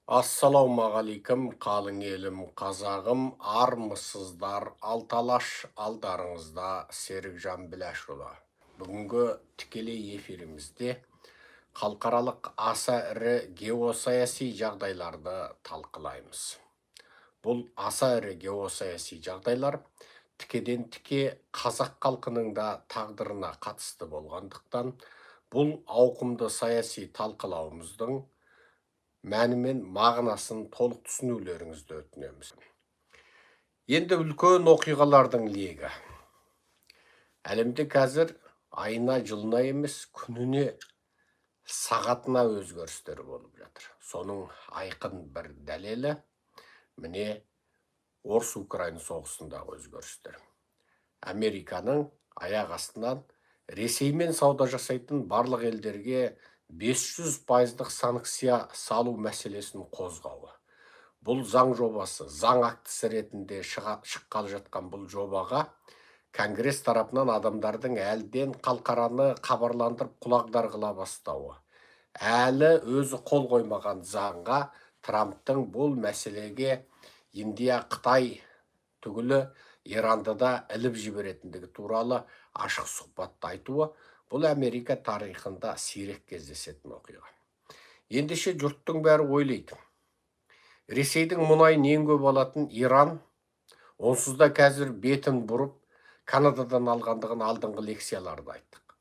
Ассалаумағалейкум, қалың елім, қазағым, армысыздар, алталаш алдарыңызда Серікжан Біләшұлы. Бүгінгі тікелей эфирімізде халықаралық аса ірі геосаяси жағдайларды талқылаймыз. Бұл аса ірі геосаяси жағдайлар тікеден тіке қазақ халқының да тағдырына қатысты болғандықтан, бұл ауқымды саяси талқылауымыздың мәні мен мағынасын толық түсінулеріңізді өтінеміз. Енді үлкен оқиғалардың легі. Әлемде қазір айына, жылына емес, күніне, сағатына өзгерістер болып жатыр. Соның айқын бір дәлелі міне Орыс-Украин соғысындағы өзгерістер. Американың аяқ астынан Ресеймен сауда жасайтын барлық елдерге 500% санкция салу мәселесін қозғауы. Бұл заң жобасы, заң актісі ретінде шыққалы жатқан бұл жобаға Конгресс тарапынан адамдардың әлден қалқараны хабарландырып құлағдар қыла бастауы. Әлі өзі қол қоймаған заңға Трамптың бұл мәселеге Индия, Қытай түгілі Иранды да іліп жіберетіндігі туралы ашық сұхбатты айтуы, бұл Америка тарихында сирек кездесетін оқиға. Ендеше жұрттың бәрі ойлайды. Ресейдің мұнайын ең көп алатын Иран, онсыз да қазір бетін бұрып, Канададан алғандығын алдыңғы лекцияларды айттық.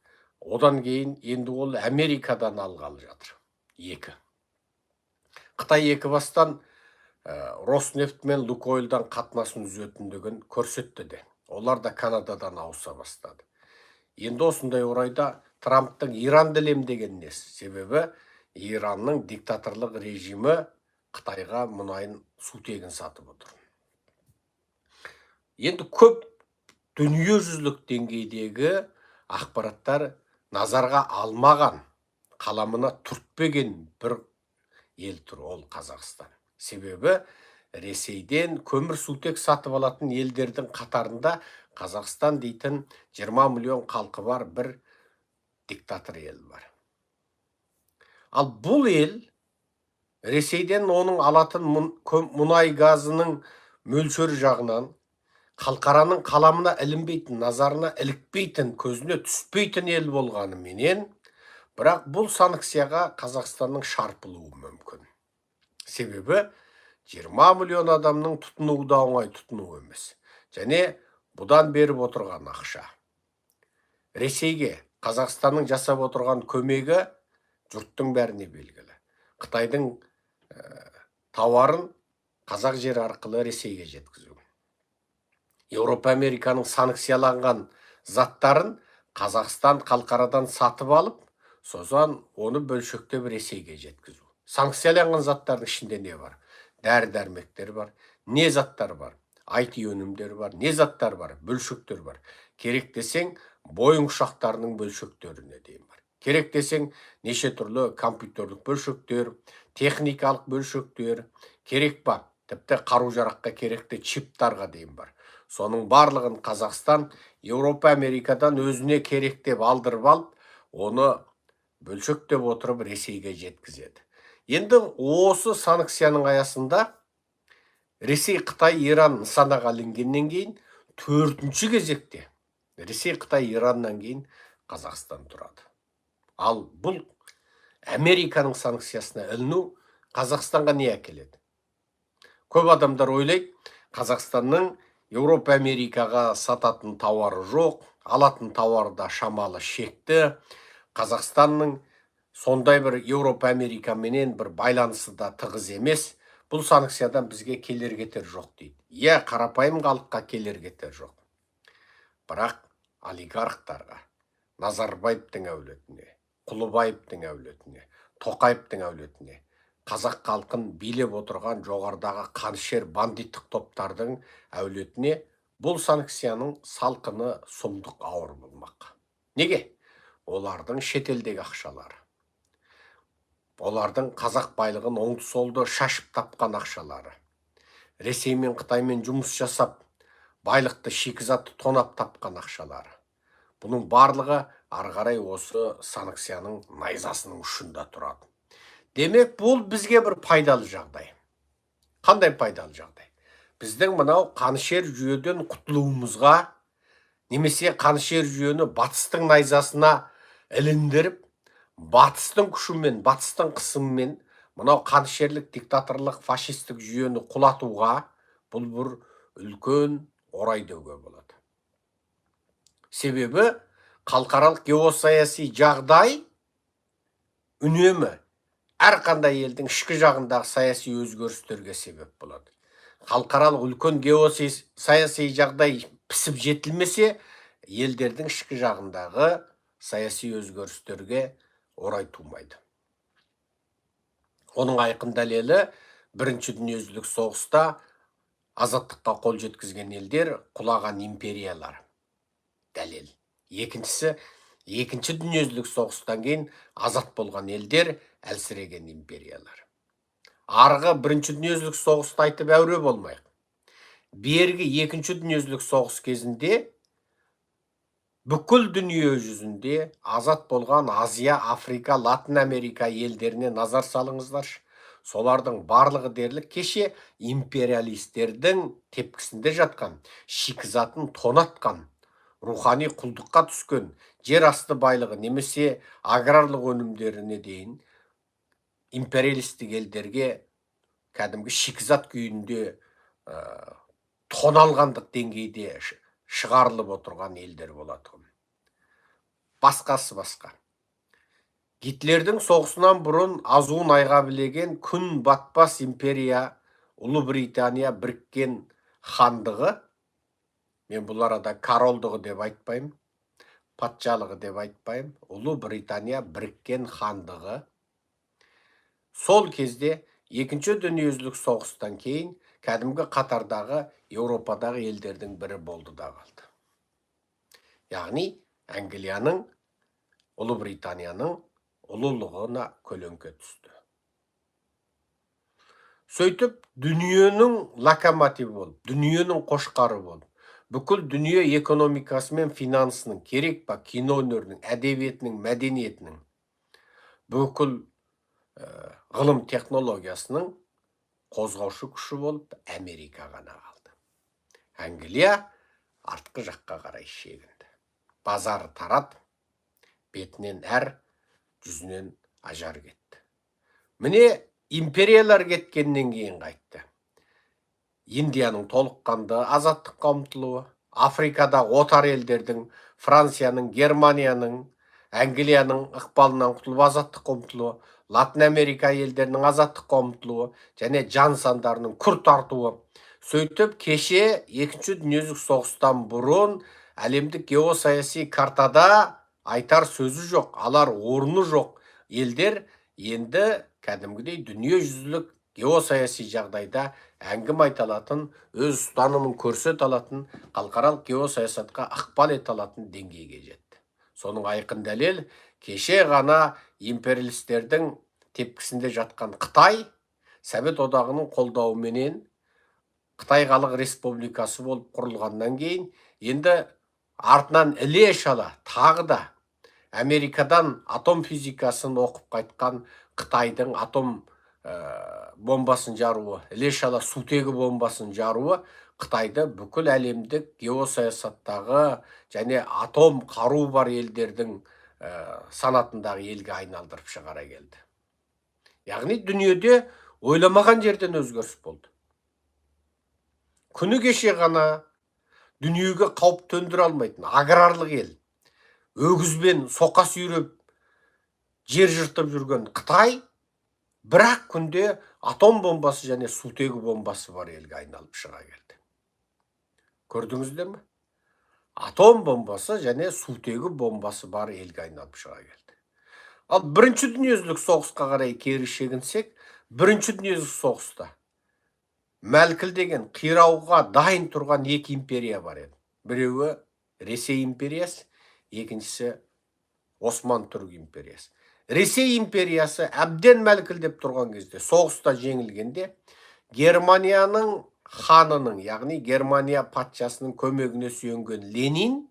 Одан кейін енді ол Америкадан алғалы жатыр. Екі. Қытай екі бастан Роснефть мен Лукойлдан қатынасын үзетіндігін көрсетті де. Олар да Канададан ауыса бастады. Енді осындай орайда Трамптың Иран ділемдеген несі? Себебі Иранның диктаторлық режимі Қытайға мұнайын сутегін сатып отыр. Енді көп дүниежүзілік деңгейдегі ақпараттар назарға алмаған, қаламына түртпеген бір ел тұр, ол Қазақстан. Себебі Ресейден көмір сутек сатып алатын елдердің қатарында Қазақстан дейтін 20 миллион халқы бар бір диктатор ел бар. Ал бұл ел Ресейден оның алатын мұнай газының мөлшері жағынан халықараның қаламына ілінбейтін, назарына ілікпейтін, көзіне түспейтін ел болғанымен, бірақ бұл санкцияға Қазақстанның шарпылуы мүмкін. Себебі 20 миллион адамның тұтынуы да оңай тұтыну емес. Және бұдан беріп отырған ақша. Ресейге Қазақстанның жасап отырған көмегі жұрттың бәріне белгілі. Қытайдың тауарын қазақ жері арқылы Ресейге жеткізу. Еуропа Американың санкцияланған заттарын Қазақстан халықарадан сатып алып, содан оны бөлшектеп Ресейге жеткізу. Санкцияланған заттардың ішінде не бар? Дәрі-дәрмектер бар, не заттар бар? IT өнімдері бар, не заттар бар? Бөлшектер бар. Керек десең, Боинг ұшақтарының бөлшектеріне дейін бар. Керек десең, неше түрлі компьютерлік бөлшектер, техникалық бөлшектер, керек ба? Тіпті қару-жараққа керекті чиптарға дейін бар. Соның барлығын Қазақстан Еуропа Америкадан өзіне керек деп алдырып алып, оны бөлшектеп отырып Ресейге жеткізеді. Енді осы санкцияның аясында Ресей, Қытай, Иран нысанаға ілінгеннен кейін 4-ші кезекте Ресей, Қытай, Ираннан кейін Қазақстан тұрады. Ал бұл Американың санкциясына іліну Қазақстанға не әкеледі? Көп адамдар ойлайды, Қазақстанның Еуропа Америкаға сататын тауары жоқ, алатын тауары да шамалы шекті. Қазақстанның сондай бір Еуропа Америкаменен бір байланысы да тығыз емес. Бұл санкциядан бізге келер кетер жоқ дейді. Қарапайым халыққа келер кетер жоқ. Бірақ олигархтарға, Назарбаевтың әулетіне, Құлыбаевтың әулетіне, Тоқаевтың әулетіне, қазақ халқын билеп отырған жоғарыдағы қанішер бандиттік топтардың әулетіне бұл санкцияның салқыны сұмдық ауыр болмақ. Неге? Олардың шетелдегі ақшалары. Олардың қазақ байлығын оңды-солды шашып тапқан ақшалары. Ресей мен Қытаймен жұмыс жасап, байлықты шикізатты тонап тапқан ақшалары. Бұның барлығы ары қарай осы санкцияның найзасының ұшында тұрады. Демек, бұл бізге бір пайдалы жағдай. Қандай пайдалы жағдай? Біздің мынау қанішер жүйеден құтылуымызға, немесе қанішер жүйені батыстың найзасына іліндіріп, батыстың күшімен, батыстың қысымымен мынау қанішерлік, диктаторлық, фашистік жүйені құлатуға бұл бір үлкен орай деуге болады. Себебі халықаралық геосаяси жағдай үнемі әрқандай елдің ішкі жағындағы саяси өзгерістерге себеп болады. Халықаралық үлкен геосаяси жағдай пісіп жетілмесе, елдердің ішкі жағындағы саяси өзгерістерге орай тумайды. Оның айқын дәлелі Бірінші дүниежүзілік соғыста азаттыққа қол жеткізген елдер құлаған империялар. Дәлел. Екіншісі, Екінші дүниежүзілік соғыстан кейін азат болған елдер әлсіреген империялар. Арғы Бірінші дүниежүзілік соғысты айтып әуре болмайық. Бергі Екінші дүниежүзілік соғыс кезінде бүкіл дүние жүзінде азат болған Азия, Африка, Латын Америка елдеріне назар салыңыздар. Солардың барлығы дерлік кеше империалистердің тепкісінде жатқан, шикізатын тонатқан, рухани құлдыққа түскен жер асты байлығы немесе аграрлық өнімдеріне дейін империалистік елдерге кәдімгі шикізат күйінде тоналғандық деңгейде шығарылып отырған елдер болады. Басқасы басқа. Гитлердің соғысынан бұрын азуын айға білеген күн батпас империя Ұлыбритания біріккен хандығы, мен бұл арада королдығы деп айтпаймын, патшалығы деп айтпаймын, Ұлыбритания біріккен хандығы, сол кезде Екінші дүниежүзілік соғыстан кейін кәдімгі қатардағы Еуропадағы елдердің бірі болды да қалды. Яғни Англияның, Ұлыбританияның ұлылығына көлеңке түсті. Сөйтіп, дүниенің локомотиві болып, дүниенің қошқары болып, бүкіл дүние экономикасы мен финансының, керек па кино өнерінің, әдебиетінің, мәдениетінің, бүкіл ғылым технологиясының қозғаушы күші болып Америка ғана қалды. Англия артқы жаққа қарай шегінді. Базары тарады, бетінен әр, жүзінен ажар кетті. Міне империялар кеткеннен кейін қайтты. Индияның толыққанды азаттыққа ұмтылуы, Африкада отар елдердің, Францияның, Германияның, Англияның ықпалынан құтылып азаттыққа ұмтылуы, Латын Америка елдерінің азаттыққа ұмтылуы және жан сандарының күрт артуы. Сөйтіп, кеше Екінші дүниежүзілік соғыстан бұрын әлемдік геосаяси картада айтар сөзі жоқ, алар орны жоқ елдер енді кәдімгідей дүниежүзілік геосаяси жағдайда әңгіме айта алатын, өз ұстанымын көрсете алатын, халықаралық геосаясатқа ықпал ете алатын деңгейге жетті. Соның айқын дәлел, кеше ғана империалистердің тепкісінде жатқан Қытай, Совет одағының қолдауыменен Қытай Халық Республикасы болып құрылғаннан кейін, енді артынан іле-шала тағы да Америкадан атом физикасын оқып қайтқан Қытайдың атом бомбасын жаруы, іле-шала сутегі бомбасын жаруы Қытайды бүкіл әлемдік геосаясаттағы және атом қару бар елдердің санатындағы елге айналдырып шығара келді. Яғни дүниеде ойламаған жерден өзгеріс болды. Күні кеше ғана дүниеге қауіп төндіре алмайтын аграрлық ел, өгізбен соқа сүйреп жер жыртып жүрген Қытай бір-ақ күнде атом бомбасы және сутегі бомбасы бар елге айналып шыға келді. Көрдіңіздер ме? Атом бомбасы және сутегі бомбасы бар елге айналып шыға келді. Ал Бірінші дүниежүзілік соғысқа қарай кері шегінсек, Бірінші дүниежүзілік соғыста мәлкіл деген қирауға дайын тұрған екі империя бар еді. Біреуі Ресей империясы, екіншісі Осман Түрік империясы. Ресей империясы әбден мәлкілдеп тұрған кезде, соғыста жеңілгенде, Германияның ханының, яғни Германия патшасының көмегіне сүйенген Ленин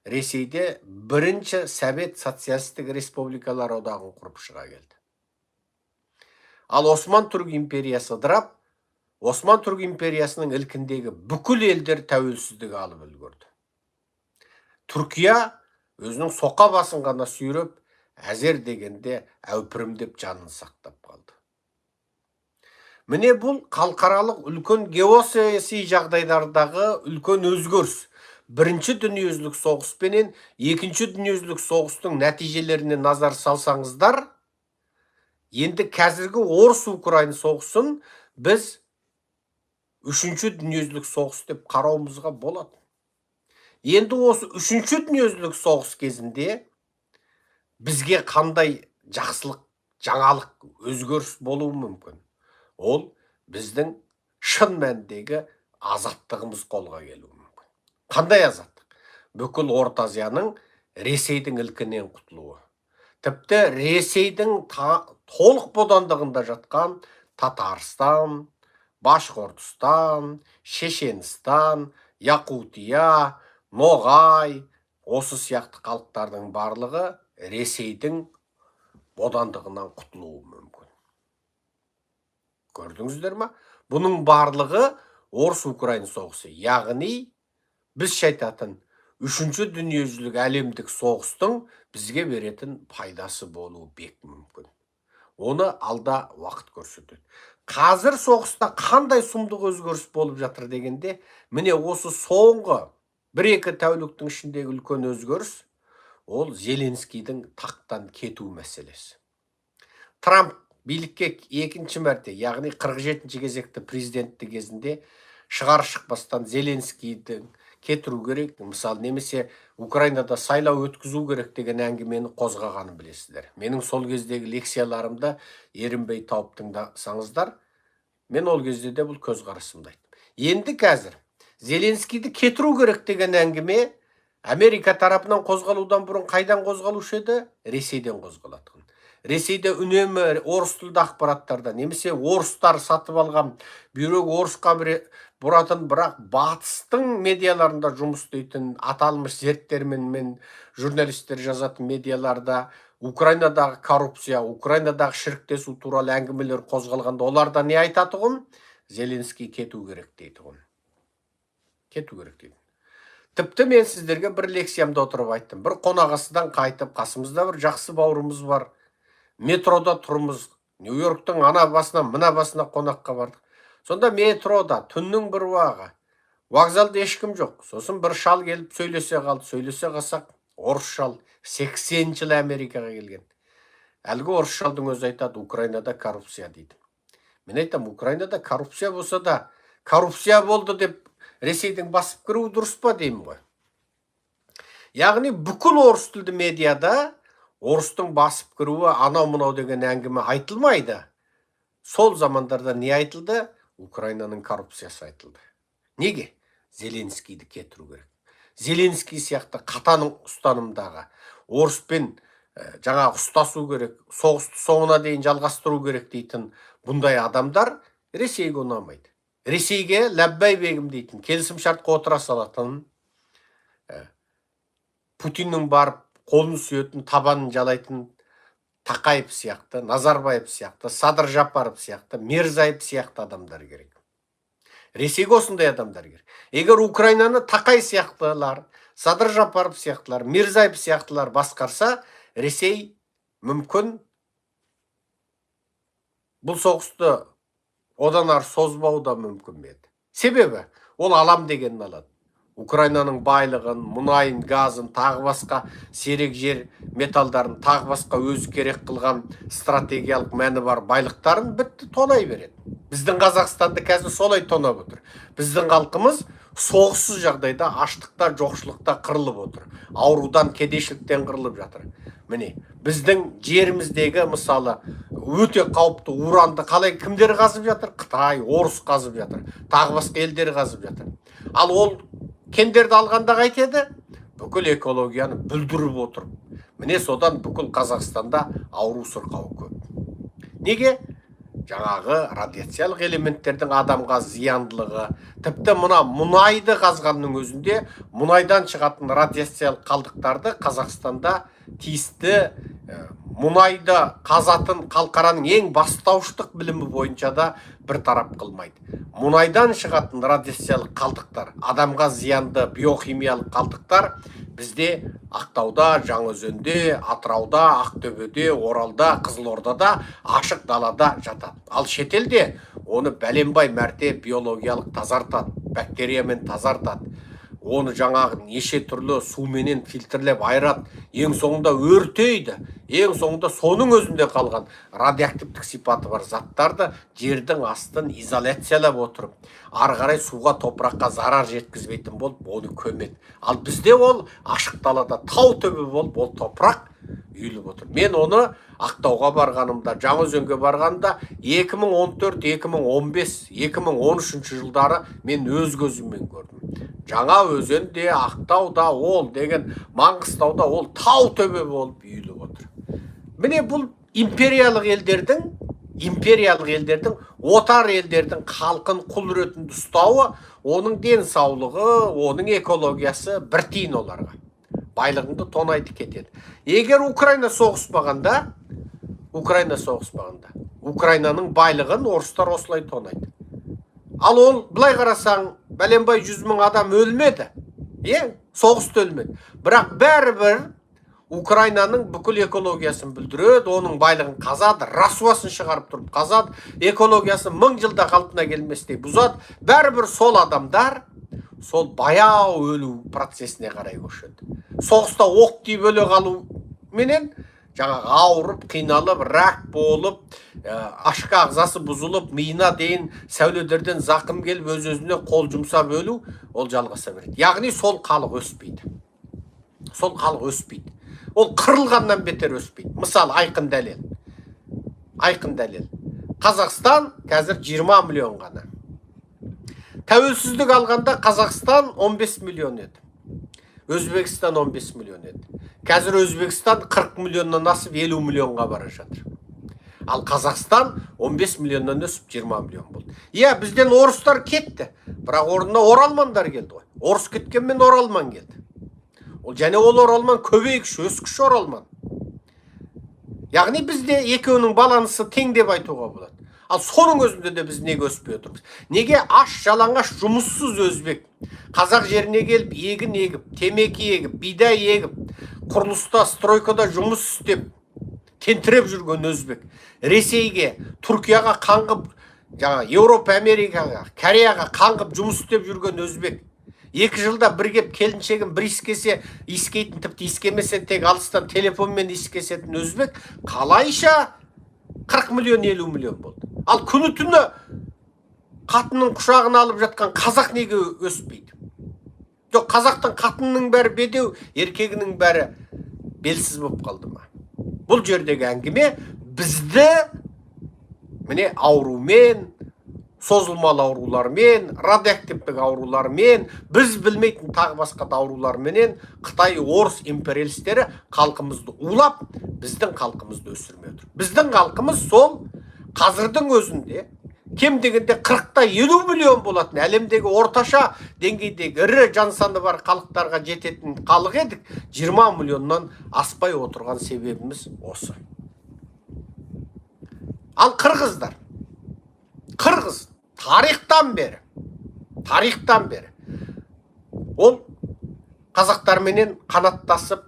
Ресейде бірінші Совет социалистік республикалар одағын құрып шыға келді. Ал Осман Түрік империясы ыдырап, Осман Түрік империясының ілкіндегі бүкіл елдер тәуелсіздік алып үлгерді. Түркия өзінің соқа басын ғана сүйреп, әзер дегенде әупірімдеп жанын сақтап қалды. Міне бұл халықаралық үлкен геосаяси жағдайлардағы үлкен өзгеріс. Бірінші дүниежүзілік соғыс пенен екінші дүниежүзілік соғыстың нәтижелеріне назар салсаңыздар, енді қазіргі орыс-украин соғысын біз үшінші дүниежүзілік соғыс деп қарауымызға болады. Енді осы үшінші дүниежүзілік соғыс кезінде бізге қандай жақсылық, жаңалық, өзгеріс болуы мүмкін? Ол біздің шын мәніндегі азаттығымыз қолға келуі мүмкін. Қандай азаттық? Бүкіл Орта Азияның Ресейдің ілкінен құтылуы. Тіпті Ресейдің толық бодандығында жатқан Татарстан, Башқұртстан, Шешенстан, Якутия, Ноғай, осы сияқты халықтардың барлығы Ресейдің бодандығынан құтылуы мүмкін. Көрдіңіздер ма? Бұның барлығы Орыс-Украин соғысы. Яғни біз шайтатын үшінші дүниежүзілік әлемдік соғыстың бізге беретін пайдасы болуы бек мүмкін. Оны алда уақыт көрсетеді. Қазір соғыста қандай сұмдық өзгеріс болып жатыр дегенде, міне осы соңғы 1-2 тәуліктің ішіндегі үлкен өзгеріс, ол Зеленскийдің тақтан кету мәселесі. Трамп билікке екінші мәрте, яғни 47-ші кезекті президенті кезінде шығар-шықпастан Зеленскийдің кетіру керек, мысалы немесе Украинада сайлау өткізу керек деген әңгімені қозғағанын білесіздер. Менің сол кездегі лекцияларымда ерінбей тауып тыңдасаңыздар, мен ол кезде де бұл көзқарасымды айттым. Енді қазір Зеленскийді кетіру керек деген әңгіме Америка тарапынан қозғалудан бұрын қайдан қозғалушы еді? Ресейден қозғалатын. Ресейде үнемі орыс тілді ақпараттарда, немесе орыстар сатып алған бүйрек орысқа бұратын, бірақ батыстың медиаларында жұмыс істейтін аталмыш зерттермен журналистер жазатын медиаларда Украинадағы коррупция, Украинадағы шіріктесу туралы әңгімелер қозғалғанда, оларда не айтатұғын? Зеленский кету керек дейтұғын. Кету керек дейді. Тіпті мен сіздерге бір лекциямда отырып айттым. Бір қонағасыдан қайтып, қасымызда бір жақсы бауырымыз бар. Метрода тұрмыз. Нью-Йорктың ана басына, мына басына қонаққа бардық. Сонда метрода түннің бір уағы. Вокзалда ешкім жоқ. Сосын бір шал келіп сөйлесе қалды. Сөйлесе қалсақ, орыс шал 80 жылы Америкаға келген. Әлгі орыс шалдың өзі айтады, Украинада коррупция дейді. Мен айтам, Украинада коррупция болса да, коррупция болды деп Ресейдің басып кіруі дұрыс па деймін ғой. Яғни бүкіл орыс тілді медиада орыстың басып кіруі анау-мынау деген әңгіме айтылмайды. Сол замандарда не айтылды? Украинаның коррупциясы айтылды. Неге? Зеленскийді кетіру керек. Зеленский сияқты қатаның ұстанымдағы орыспен жаңағы ұстасу керек, соғысты соңына дейін жалғастыру керек дейтін бұндай адамдар Ресейге ұнамайды. Ресейге ләббай бегім дейтін, келісім шартқа отыра салатын, Путиннің барып қолын сүйетін, табанын жалайтын Тақаев сияқты, Назарбаев сияқты, Садыр Жапаров сияқты, Мирзаев сияқты адамдар керек. Ресейге осындай адамдар керек. Егер Украинаны Тақай сияқтылар, Садыр Жапаров сияқтылар, Мирзаев сияқтылар басқарса, Ресей мүмкін бұл соғысты одан ары созбауы да мүмкін беді. Себебі ол алам дегенін алады. Украинаның байлығын, мұнайын, газын, тағы басқа серек жер металдарын, тағы басқа өзі керек қылған стратегиялық мәні бар байлықтарын бітті тонай береді. Біздің Қазақстанды қазір солай тонап отыр. Біздің халқымыз соғыссыз жағдайда аштықта, жоқшылықта қырылып отыр. Аурудан, кедейшіліктен қырылып жатыр. Міне, біздің жеріміздегі мысалы өте қауіпті уранды қалай кімдер қазып жатыр? Қытай, орыс қазып жатыр. Тағы басқа елдер қазып жатыр. Ал ол кендерді алғанда қайтеді? Бүкіл экологияны бүлдіріп отыр. Міне содан бүкіл Қазақстанда ауру сырқауы көп. Неге? Жаңағы радиациялық элементтердің адамға зияндылығы, тіпті мына мұнайды қазғанның өзінде мұнайдан шығатын радиациялық қалдықтарды Қазақстанда тиісті мұнайды қазатын халықараның ең бастауыштық білімі бойынша да бір тарап қылмайды. Мұнайдан шығатын радиациялық қалдықтар, адамға зиянды биохимиялық қалдықтар бізде Ақтауда, Жаңаөзенде, Атырауда, Ақтөбеде, Оралда, Қызылордада, ашық далада жатады. Ал шетелде оны бәленбай мәрте биологиялық тазартады, бактериямен тазартады. Оны жаңағы неше түрлі суменен фильтрлеп айырады, ең соңында өртейді. Ең соңында соның өзінде қалған радиоактивтік сипаты бар заттарды жердің астын изоляциялап отырып, ары қарай суға, топыраққа зарар жеткізбейтін болып, оны көмеді. Ал бізде ол ашық далада тау төбе болып, ол топырақ үйіліп отыр. Мен оны Ақтауға барғанымда, Жаңаөзенге барғанымда 2014, 2015, 2013 жылдары мен өз көзіммен көрдім. Жаңаөзенде, Ақтауда ол деген, Маңғыстауда ол тау төбе болып үйіліп отыр. Міне бұл империялық елдердің, отар елдердің халқын құл ретінде ұстауы, оның денсаулығы, оның экологиясы бір тиын оларға. Байлығыңды тонайды кетеді. Егер Украина соғыспағанда, Украинаның байлығын орыстар осылай тонайды. Ал ол, былай қарасаң, бәленбай 100 мың адам өлмеді. Соғыста өлмеді. Бірақ бәрібір Украинаның бүкіл экологиясын бүлдіреді, оның байлығын қазады, расуасын шығарып тұрып қазады, экологиясын 1000 жылда қалпына келместей бұзады. Бәрібір сол адамдар сол баяу өлу процесіне қарай көшеді. Соғыста оқ тиіп өле қалу менен жаңағы ауырып, қиналып, рак болып, ашқа ағзасы бұзылып, миына дейін сәулелерден зақым келіп, өз-өзіне қол жұмсап өлу, ол жалғаса береді. Яғни сол халық өспейді. Ол қырылғаннан бетер өспейді. Мысалы, айқын дәлел. Қазақстан қазір 20 миллион ғана. Тәуелсіздік алғанда Қазақстан 15 миллион еді. Өзбекстан 15 миллион еді. Қазір Өзбекстан 40 миллионнан асып 50 миллионға бара жатыр. Ал Қазақстан 15 миллионнан өсіп 20 миллион болды. Бізден орыстар кетті, бірақ орнына оралмандар келді ғой. Орыс кеткенмен оралман келді. Және ол оралман көбейгіш, өскіш оралман. Яғни бізде екеуінің балансы тең деп айтуға болады. Ал соның өзінде де біз неге өспей отырмыз? Неге аш жалаңаш жұмыссыз өзбек қазақ жеріне келіп, егін егіп, темекі егіп, бидай егіп, құрылыста, стройкада жұмыс істеп, тентіреп жүрген өзбек Ресейге, Түркияға қаңғып, Еуропа, Америкаға, Кореяға қаңғып жұмыс істеп жүрген өзбек 2 жылда бір кеп келіншегін бір искесе, искейтін, тіпті искемесе тек алыстан телефонмен искесетін өзбек қалайша 40 миллион, 50 миллион болды. Ал күні түні қатынның құшағын алып жатқан қазақ неге өспейді? Жоқ, қазақтың қатынның бәрі бедеу, еркегінің бәрі белсіз болып қалды ма? Бұл жердегі әңгіме бізді міне аурумен, созылмалы аурулармен, радиоактивтік аурулармен, біз білмейтін тағы басқа ауруларменен Қытай, орыс империалистері халқымызды улап, біздің халқымызды өсірмей отыр. Біздің халқымыз сол қазірдің өзінде кем дегенде 40-50 миллион болатын әлемдегі орташа деңгейдегі ірі жан саны бар халықтарға жететін халық едік, 20 миллионнан аспай отырған себебіміз осы. Ал қырғыз тарихтан бері ол қазақтарменен қанаттасып,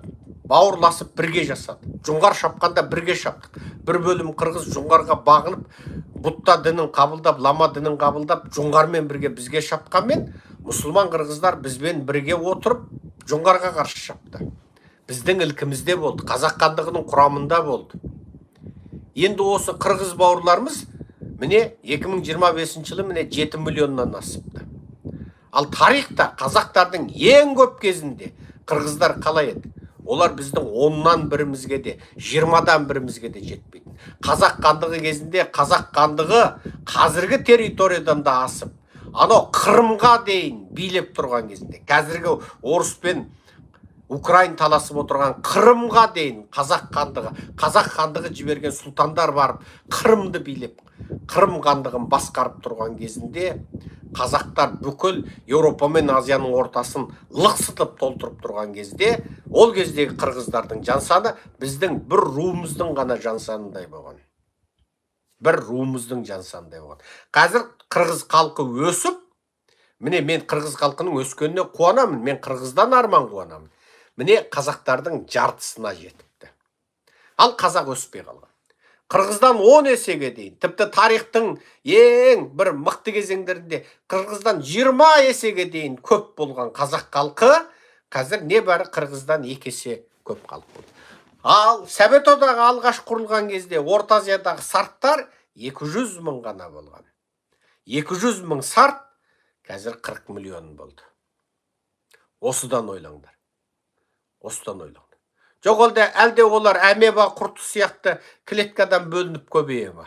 бауырласып бірге жасады. Жоңғар шапқанда бірге шаптық. Бір бөлім қырғыз жоңғарға бағынып, Будда дінін қабылдап, Лама дінін қабылдап, жоңғармен бірге бізге шапқанмен, мұсылман қырғыздар бізбен бірге отырып, жоңғарға қарсы шапты. Біздің ілкімізде болды, қазақ хандығының құрамында болды. Енді осы қырғыз бауырларымыз міне 2025 жылы міне 7 миллионнан асыпты. Ал тарихта қазақтардың ең көп кезінде қырғыздар қалай еді? Олар біздің 10-нан бірімізге де, 20-дан бірімізге де жетпейді. Қазақ хандығы кезінде қазақ хандығы қазіргі территориядан да асып, анау Қырымға дейін билеп тұрған кезінде, қазіргі орыс пен Украин таласып отырған Қырымға дейін қазақ хандығы жіберген сұлтандар барып, Қырымды билеп, Қырым хандығын басқарып тұрған кезінде қазақтар бүкіл Еуропа мен Азияның ортасын лықсытып толтырып тұрған кезде, ол кездегі қырғыздардың жан саны біздің бір руымыздың ғана жан санындай болған. Бір руымыздың жан санындай болған. Қазір қырғыз халқы өсіп, міне мен қырғыз халқының өскеніне қуанамын, мен қырғыздан арман қуанамын. Міне қазақтардың жартысына жетіпті. Ал қазақ өспей қалған. Қырғыздан 10 есеге дейін, тіпті тарихтың ең бір мықты кезеңдерінде қырғыздан 20 есеге дейін көп болған қазақ халқы қазір небәрі қырғыздан 2 есе көп халық болды. Ал Совет одағы алғаш құрылған кезде Орта Азиядағы сарттар 200 мың ғана болған. 200 мың сарт қазір 40 миллион болды. Осыдан ойлаңдар. Осыдан ойлаңдар. Жоқ әлде олар әмеба құрты сияқты клеткадан бөлініп көбейе ма?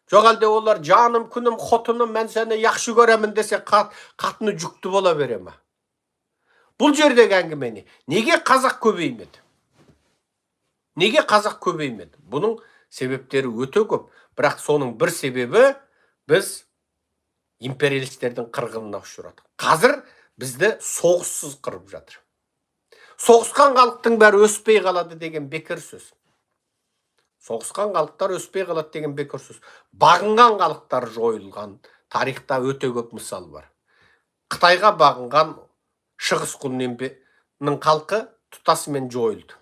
Жоқ әлде олар жаным, күнім, хотыным, мен сені яқшы көремін десе қатыны жүкті бола бере ма? Бұл жердегі әңгіме неге қазақ көбеймеді? Неге қазақ көбеймеді? Бұның себептері өте көп. Бірақ соның бір себебі біз империалистердің қырғынына ұшырадық. Қазір бізді соғыссыз қырып жатыр. Соғысқан халықтың бәрі өспей қалады деген бекер сөз. Соғысқан халықтар өспей қалады деген бекер сөз. Бағынған халықтар жойылған. Тарихта өте көп мысал бар. Қытайға бағынған шығыс құлнембенің халқы тұтасымен жойылды.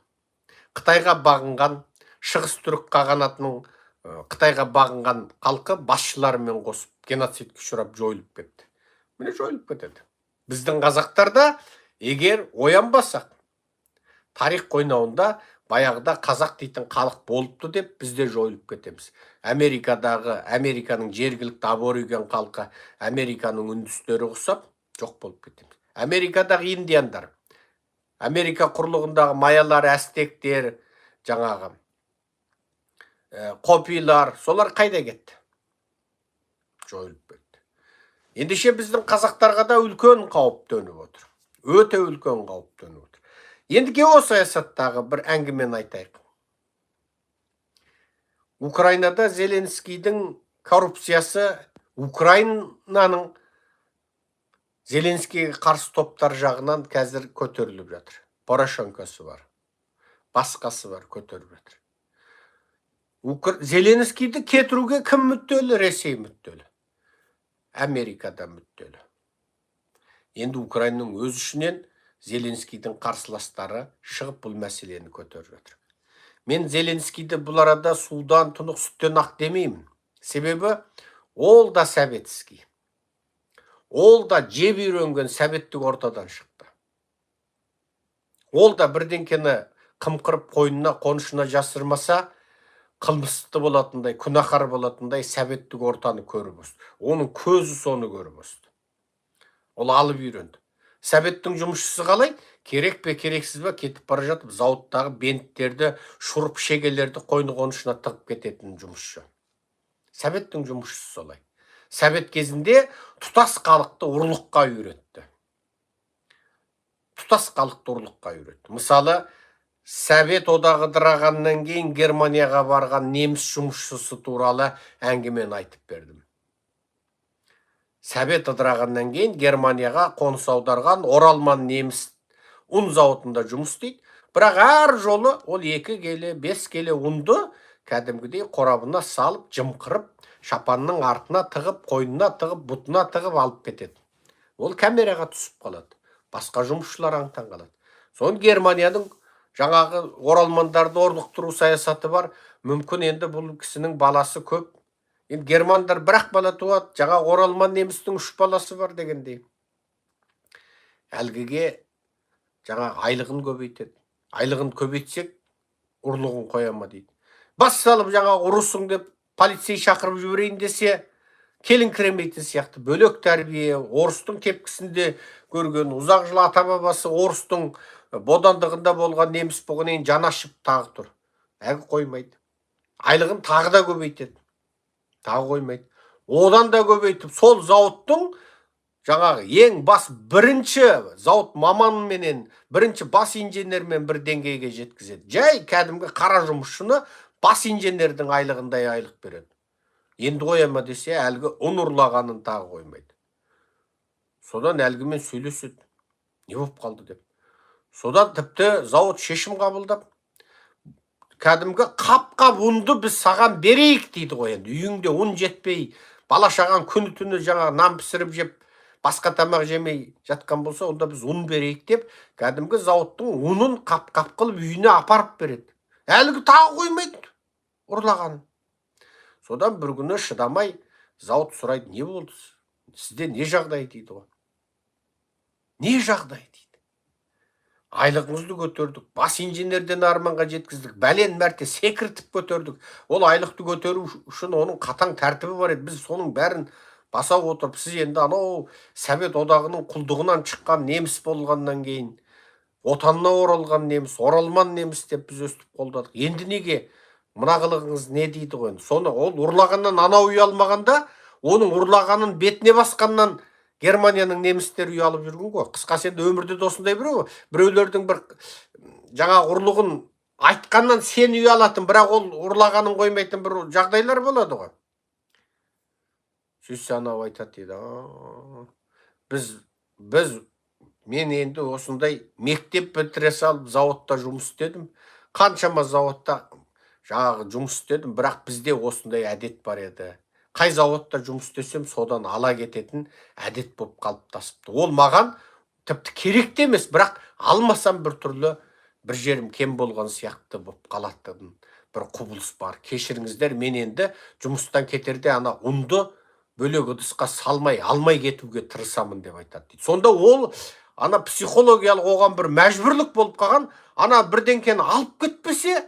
Қытайға бағынған шығыс түрік қағанатының Қытайға бағынған халқы басшыларымен қосып геноцидке ұшырап жойылып кетті. Міне жойылып кетеді. Біздің қазақтарда егер оянбасақ, тарих қойнауында баяғыда қазақ дейтін халық болыпты деп бізде жойылып кетеміз. Американың жергілікті абориген халқы, Американың үндістері ұқсап жоқ болып кетеміз. Америкадағы индиандар, Америка құрлығындағы маялар, әстектер, жаңағы қопилар, солар қайда кетті? Жойылып кетті. Ендеше біздің қазақтарға да үлкен қауіп төніп отыр. Өте үлкен қауіп төніп отыр. Енді геосаясаттағы бір әңгімені айтайық. Украинада Зеленскийдің коррупциясы Украинаның Зеленскийге қарсы топтар жағынан қазір көтеріліп жатыр. Порошенкосы бар, басқасы бар, көтеріп жатыр. Зеленскийді кетіруге кім мүдделі? Ресей мүдделі. Америкада мүдделі. Енді Украинаның өз ішінен Зеленскийдің қарсыластары шығып бұл мәселені көтеріп жатыр. Мен Зеленскийді бұл арада судан, тұнық, сүттен ақ демеймін. Себебі ол да советский. Ол да жеп үйренген советтік ортадан шықты. Ол да бірдеңкені қымқырып қойнына, қонышына жасырмаса, қылмысты болатындай, күнәһар болатындай советтік ортаны көріп өсті. Оның көзі соны көріп өсті. Ол алып үйренді. Советтің жұмысшысы қалай? Керек пе, керексіз бе, кетіп бара жатып, зауыттағы бенттерді, шұрып шегелерді қойны қонышына тығып кететін жұмысшы. Советтің жұмысшысы солай. Совет кезінде тұтас халықты ұрлыққа үйретті. Тұтас халықты ұрлыққа үйретті. Мысалы, Совет одағы ыдырағаннан кейін Германияға барған неміс жұмысшысы туралы әңгімені айтып бердім. Совет ыдырағаннан кейін Германияға қоныс аударған оралман неміс ұн зауытында жұмыс істейді. Бірақ әр жолы ол 2 келе, 5 келе ұнды кәдімгідей қорабына салып, жымқырып, шапанның артына тығып, қойнына тығып, бұтына тығып алып кетеді. Ол камераға түсіп қалады. Басқа жұмысшылар аңтан қалады. Соны Германияның жаңағы оралмандарды орнықтыру саясаты бар. Мүмкін енді бұл кісінің баласы көп. Енді германдар бір-ақ бала туады, жаңа оралман немістің 3 баласы бар дегендей. Әлгіге жаңа айлығын көбейтеді. Айлығын көбейтсек, ұрлығын қояма дейді. Бас салып жаңа ұрысың деп полицей шақырып жіберейін десе, келіңкіремейтін сияқты. Бөлек тәрбие, орыстың тепкісінде көрген, ұзақ жыл ата-бабасы орыстың бодандығында болған неміс болғаннан жаны ашып тағы тұр. Әлгі қоймайды. Айлығын тағы да көбейтеді. Тағы қоймайды. Одан да көбейтіп, сол зауыттың жаңағы ең бас бірінші зауыт маманменен, бірінші бас инженермен бір деңгейге жеткізеді. Жай кәдімгі қара жұмысшыны бас инженердің айлығындай айлық береді. Енді қояма десе, әлгі ұн ұрлағанын тағы қоймайды. Содан әлгімен сөйлеседі. Не болып қалды деп. Содан тіпті зауыт шешім қабылдап, кәдімгі қап-қап ұнды біз саған берейік дейді ғой енді. Үйіңде ұн жетпей, бала шаған күні түні жаңағы нан пісіріп жеп, басқа тамақ жемей жатқан болса, онда біз ұн берейік деп, кәдімгі зауыттың ұнын қап-қап қылып үйіне апарып береді. Әлгі тағы қоймайды ұрлағанын. Содан бір күні шыдамай зауыт сұрайды, не болды? Сізде не жағдай дейді ғой. Не жағдай дейді. Айлығыңызды көтердік, бас инженерден арманға жеткіздік, бәлен мәрте секіртіп көтердік. Ол айлықты көтеру үшін оның қатаң тәртібі бар еді. Біз соның бәрін баса отырып, сіз енді анау Совет одағының құлдығынан шыққан неміс болғаннан кейін, отанына оралған неміс, оралман неміс деп біз өстіп қолдадық. Енді неге мына қылығыңыз не дейді ғой. Соны ол ұрлағаннан анау ұялмағанда, оның ұрлағанын бетіне басқаннан Германияның немістері ұялып жүрген ғой. Қысқасы енді өмірде де осындай біреулердің бір жаңа ұрлығын айтқаннан сен ұялатын, бірақ ол ұрлағанын қоймайтын бір жағдайлар болады ғой. Сөйтсе анау айтады дейді. Мен енді осындай мектеп бітіре салып зауытта жұмыс істедім. Қаншама зауытта жаңағы жұмыс істедім, бірақ бізде осындай әдет бар еді. Қай зауытта жұмыс істесем, содан ала кететін әдет болып қалыптасыпты. Ол маған тіпті керек те емес, бірақ алмасам бір түрлі бір жерім кем болған сияқты болып қалатын бір құбылыс бар. Кешіріңіздер, мен енді жұмыстан кетерде ана ұнды бөлек ыдысқа салмай, алмай кетуге тырысамын деп айтады. Сонда ол ана психологиялық оған бір мәжбүрлік болып қалған, ана бірдеңкені алып кетпесе,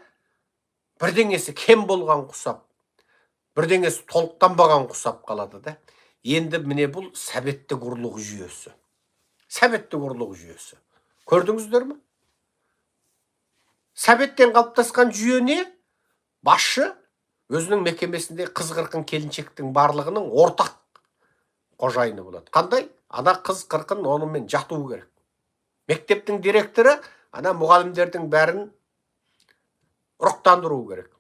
бірдеңесі кем болған құсап, бірдеңесі толықтанбаған құсап қалады да. Енді міне бұл советтік ұрлық жүйесі. Советтік ұрлық жүйесі. Көрдіңіздер ме? Советтен қалыптасқан жүйе не? Басшы өзінің мекемесінде қыз-қырқын келіншектің барлығының ортақ қожайыны болады. Қандай? Ана қыз-қырқын онымен жатуы керек. Мектептің директоры ана мұғалімдердің бәрін ұрықтандыруы керек.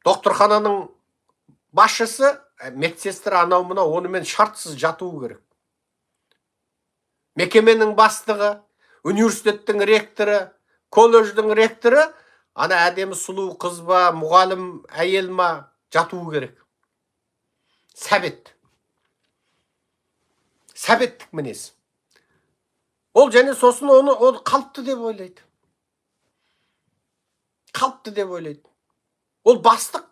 Докторхананың басшысы, медсестра анау мынау онымен шартсыз жатуы керек. Мекеменің бастығы, университеттің ректоры, колледждің ректоры ана әдемі сұлу қыз ба, мұғалім әйел ма жатуы керек. Совет. Советтік мінез. Ол және сосын оны қалыпты деп ойлайды. Қалыпты деп ойлайды. Ол бастық,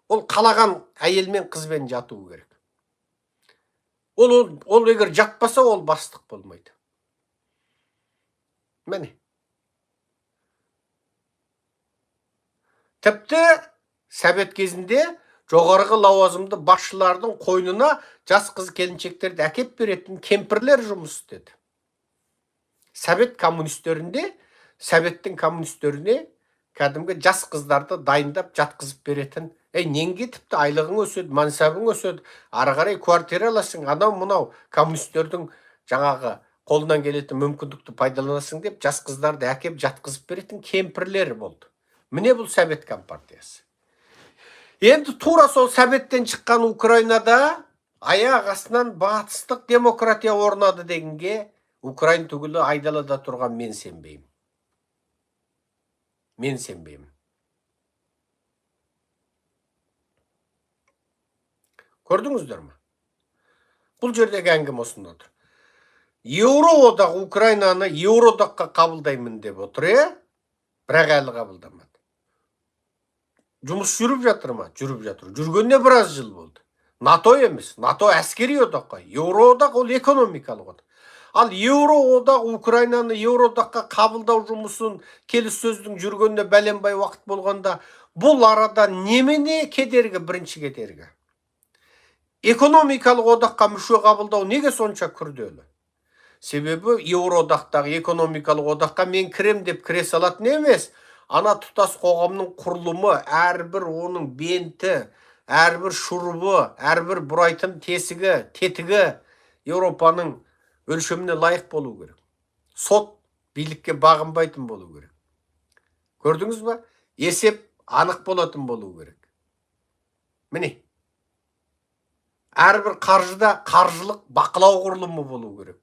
ол қалаған әйелмен қызбен жатуы керек. Ол егер жатпаса, ол бастық болмайды. Міне. Тіпті совет кезінде жоғарғы лауазымды басшылардың қойнына жас қыз келіншектерді әкеп беретін кемпірлер жұмыс істеді. Совет коммунистерінде, советтің коммунистеріне кәдімгі жас қыздарды дайындап жатқызып беретін. Ненге тіпті айлығың өседі, мансабың өседі, ары қарай квартира аласың, анау-мынау коммунистердің жаңағы қолынан келетін мүмкіндікті пайдаланасың деп жас қыздарды әкеп жатқызып беретін кемпірлер болды. Міне бұл совет компартиясы. Енді тура сол советтен шыққан Украинада аяқ астынан батыстық демократия орнады дегенге Украин түгілі айдалада тұрған мен сенбеймін. Мен сенбеймін. Көрдіңіздер ме? Бұл жердегі әңгіме осында отыр. Еуроодақ Украинаны Еуроодаққа қабылдаймын деп отыр, бірақ әлі қабылдамады. Жұмыс жүріп жатыр ма? Жүріп жатыр. Жүргеніне біраз жыл болды. НАТО емес, НАТО әскери одаққа. Еуроодақ ол экономикалық одақ. Ал Еуроодақ Украинаны Еуроодаққа қабылдау жұмысын келіссөздің жүргеніне бәленбай уақыт болғанда, бұл арада немене кедергі, бірінші кедергі? Экономикалық одаққа мүше қабылдау неге сонша күрделі? Себебі Еуроодақтағы экономикалық одаққа мен кірем деп кіре салатын емес. Ана тұтас қоғамның құрылымы, әрбір оның бенті, әрбір шұрыбы, әрбір бұрайтын тесігі, тетігі Еуропаның өлшеміне лайық болу керек. Сот билікке бағынбайтын болу керек. Көрдіңіз ба? Есеп анық болатын болу керек. Міне. әрбір қаржыда қаржылық бақылау құрылымы болу керек.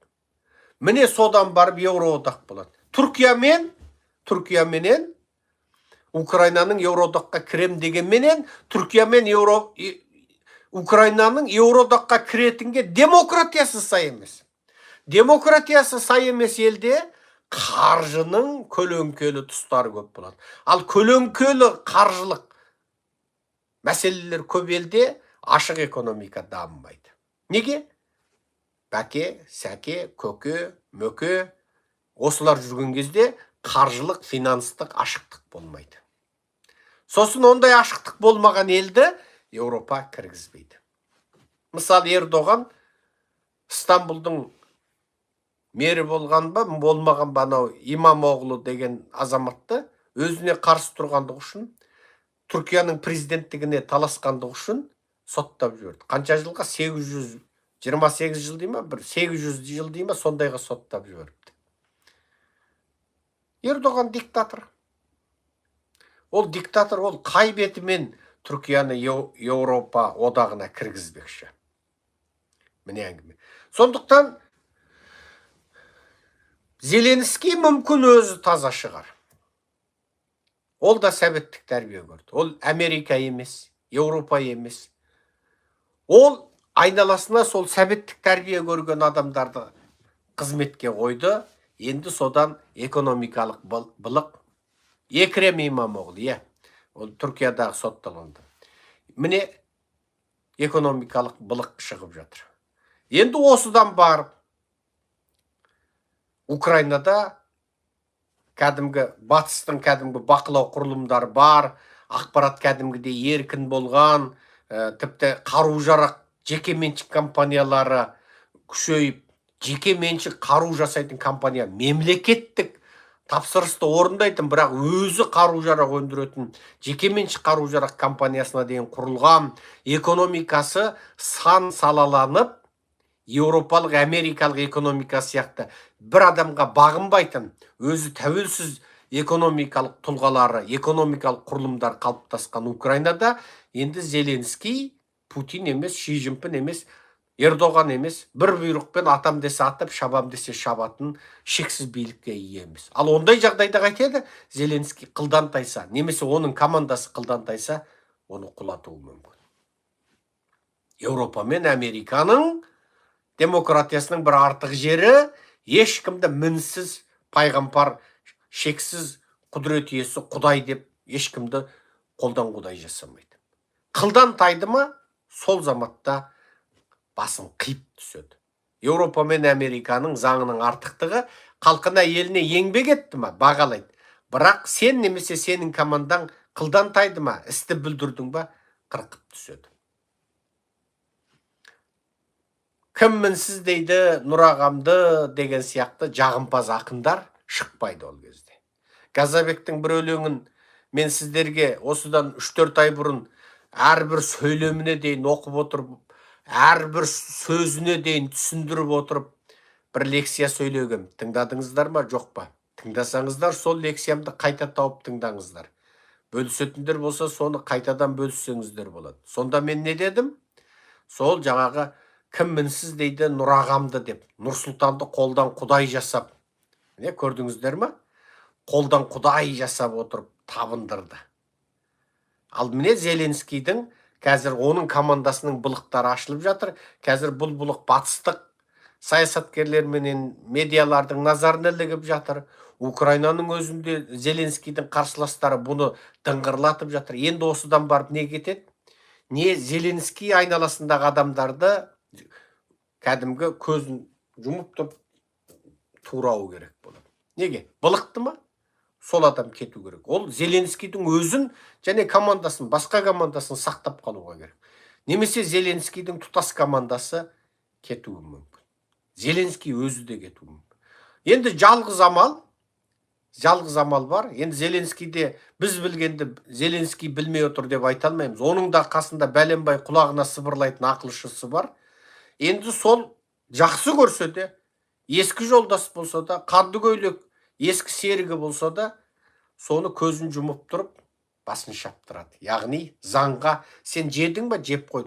Міне содан барып Еуроодақ болады. Түркия менен Украинаның Еуроодаққа кірем дегенменен Түркия мен Украинаның Еуроодаққа кіретінге демократиясы сай емес. Демократиясы сай емес елде қаржының көлеңкелі тұстары көп болады. Ал көлеңкелі қаржылық мәселелер көп елде ашық экономика дамымайды. Неге? Бәке, сәке, көке, мөке осылар жүрген кезде қаржылық, финанстық ашықтық болмайды. Сосын ондай ашықтық болмаған елді Еуропа кіргізбейді. Мысалы, Ердоған Стамбулдың мері болған ба, болмаған ба, анау Имамоғлу деген азаматты өзіне қарсы тұрғандығы үшін, Түркияның президенттігіне таласқандығы үшін соттап жіберді. Қанша жылға? 828 жыл дей ма, бір 800 жыл дей ма, сондайға соттап жіберіпті. Ердоған диктатор. Ол диктатор, ол қай бетімен Түркияны Еуропа одағына кіргізбекші. Міне әңгіме. Сондықтан Зеленский мүмкін өзі таза шығар. Ол да сәбеттік тәрбие көрді. Ол Америка емес, Еуропа емес. Ол айналасына сол сәбеттік тәрбие көрген адамдарды қызметке қойды. Енді содан экономикалық былық. Екрем Имамоғлу, ол Түркиядағы сотталынды. Міне экономикалық былық шығып жатыр. Енді осыдан барып Украинада батыстың кәдімгі бақылау құрылымдары бар, ақпарат кәдімгідей еркін болған, тіпті қару-жарақ жекеменшік компаниялары күшейіп, жекеменшік қару жасайтын компания мемлекеттік тапсырысты орындайтын, бірақ өзі қару-жарақ өндіретін жекеменшік қару-жарақ компаниясына дейін құрылған, экономикасы сан салаланып, Еуропалық, Америкалық экономика сияқты бір адамға бағынбайтын, өзі тәуелсіз экономикалық тұлғалары, экономикалық құрылымдар қалыптасқан Украинада енді Зеленский, Путин емес, Ши Цзиньпин емес, Ердоған емес, бір бұйрықпен атам десе атып, шабам десе шабатын шексіз билікке ие емес. Ал ондай жағдайда қайтеді? Зеленский қылдан тайса, немесе оның командасы қылдан тайса, оны құлатуы мүмкін. Еуропа мен Американың демократиясының бір артық жері, ешкімді мінсіз пайғамбар, шексіз құдірет иесі Құдай деп ешкімді қолдан Құдай жасамайды. Қылдан тайды ма, сол заматта басын қиып түседі. Еуропа мен Американың заңының артықтығы халқына, еліне еңбек етті ма, бағалайды. Бірақ сен немесе сенің командаң қылдан тайды ма, істі бүлдірдің ба, қырқып түседі. Кім мінсіз дейді, Нұрағамды деген сияқты жағымпаз ақындар шықпайды ол кезде. Газабектің бір өлеңін мен сіздерге осыдан 3-4 ай бұрын әрбір сөйлеміне дейін оқып отырып, әрбір сөзіне дейін түсіндіріп отырып, бір лекция сөйлегем. Тыңдадыңыздар ма, жоқ па? Тыңдасаңыздар, сол лекциямды қайта тауып тыңдаңыздар. Бөлісетіндер болса, соны қайтадан бөліссеңіздер болады. Сонда мен не дедім? Сол жаңағы кім мінсіз дейді, Нұрағамды деп, Нұрсұлтанды қолдан Құдай жасап, не көрдіңіздер ма? Қолдан Құдай жасап отырып табындырды. Ал міне Зеленскийдің қазір оның командасының былықтары ашылып жатыр. Қазір бұл былық батыстық саясаткерлер менен медиалардың назарына ілігіп жатыр. Украинаның өзінде Зеленскийдің қарсыластары бұны дыңғырлатып жатыр. Енді осыдан барып не кетеді? Не Зеленский айналасындағы адамдарды кәдімгі көзін жұмып тұрып турау керек болады. Неге? Былықты ма? Сол адам кету керек. Ол Зеленскийдің өзін және командасын, басқа командасын сақтап қалуға керек. Немесе Зеленскийдің тұтас командасы кетуі мүмкін. Зеленский өзі де кетуі мүмкін. Енді жалғыз амал бар. Енді Зеленскийде біз білгенді Зеленский білмей отыр деп айта алмаймыз. Оның да қасында бәленбай құлағына сыбырлайтын ақылшысы бар. Енді сол жақсы көрсе де, ескі жолдас болса да, қанды көйлек ескі серігі болса да, соны көзін жұмып тұрып, басын шаптырады. Яғни заңға сен жедің ба, жеп қойдың.